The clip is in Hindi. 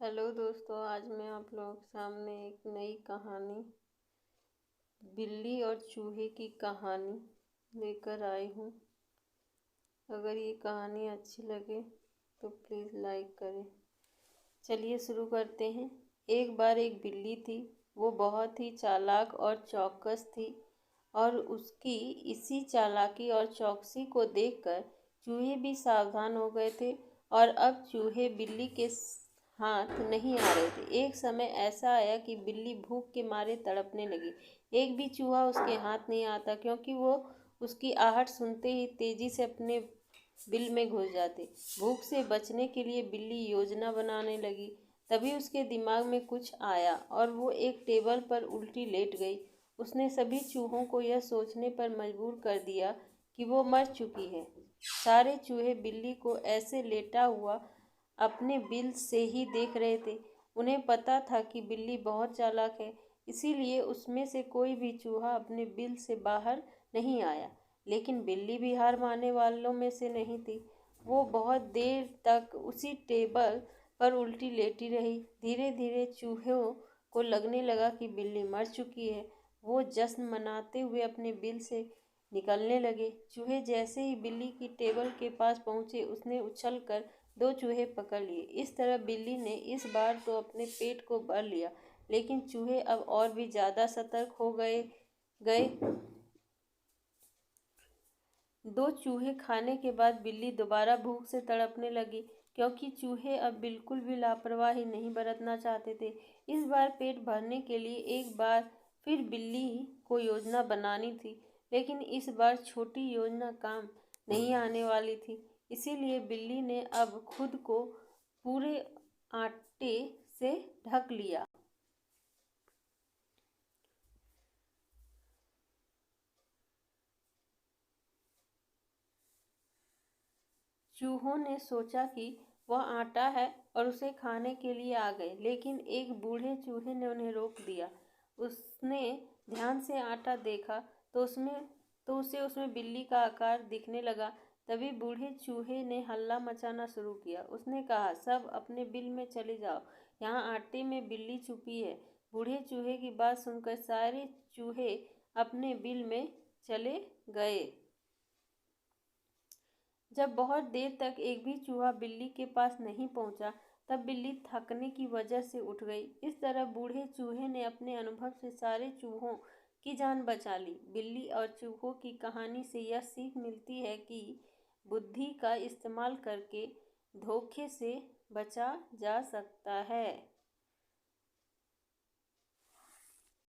हेलो दोस्तों, आज मैं आप लोगों के सामने एक नई कहानी बिल्ली और चूहे की कहानी लेकर आई हूँ। अगर ये कहानी अच्छी लगे तो प्लीज़ लाइक करें। चलिए शुरू करते हैं। एक बार एक बिल्ली थी। वो बहुत ही चालाक और चौकस थी और उसकी इसी चालाकी और चौकसी को देखकर चूहे भी सावधान हो गए थे और अब चूहे बिल्ली के हाथ नहीं आ रहे थे। एक समय ऐसा आया कि बिल्ली भूख के मारे तड़पने लगी। एक भी चूहा उसके हाथ नहीं आता क्योंकि वो उसकी आहट सुनते ही तेजी से अपने बिल में घुस जाते। भूख से बचने के लिए बिल्ली योजना बनाने लगी। तभी उसके दिमाग में कुछ आया और वो एक टेबल पर उल्टी लेट गई। उसने सभी चूहों को यह सोचने पर मजबूर कर दिया कि वो मर चुकी है। सारे चूहे बिल्ली को ऐसे लेटा हुआ अपने बिल से ही देख रहे थे। उन्हें पता था कि बिल्ली बहुत चालाक है, इसीलिए उसमें से कोई भी चूहा अपने बिल से बाहर नहीं आया। लेकिन बिल्ली भी हार मानने वालों में से नहीं थी। वो बहुत देर तक उसी टेबल पर उल्टी लेटी रही। धीरे धीरे चूहों को लगने लगा कि बिल्ली मर चुकी है। वो जश्न मनाते हुए अपने बिल से निकलने लगे। चूहे जैसे ही बिल्ली की टेबल के पास पहुंचे, उसने उछलकर 2 चूहे पकड़ लिए। इस तरह बिल्ली ने इस बार तो अपने पेट को भर लिया, लेकिन चूहे अब और भी ज्यादा सतर्क हो गए गए 2 चूहे खाने के बाद बिल्ली दोबारा भूख से तड़पने लगी, क्योंकि चूहे अब बिल्कुल भी लापरवाही नहीं बरतना चाहते थे। इस बार पेट भरने के लिए एक बार फिर बिल्ली को योजना बनानी थी, लेकिन इस बार छोटी योजना काम नहीं आने वाली थी। इसीलिए बिल्ली ने अब खुद को पूरे आटे से ढक लिया। चूहों ने सोचा कि वह आटा है और उसे खाने के लिए आ गए, लेकिन एक बूढ़े चूहे ने उन्हें रोक दिया। उसने ध्यान से आटा देखा तो उसे उसमें बिल्ली का आकार दिखने लगा। तभी बूढ़े चूहे ने हल्ला मचाना शुरू किया। उसने कहा, सब अपने बिल में चले जाओ, यहाँ आटे में बिल्ली छुपी है। बूढ़े चूहे की बात सुनकर सारे चूहे अपने बिल में चले गए। जब बहुत देर तक एक भी चूहा बिल्ली के पास नहीं पहुंचा, तब बिल्ली थकने की वजह से उठ गई। इस तरह बूढ़े चूहे ने अपने अनुभव से सारे चूहों की जान बचा ली। बिल्ली और चूहों की कहानी से यह सीख मिलती है कि बुद्धि का इस्तेमाल करके धोखे से बचा जा सकता है।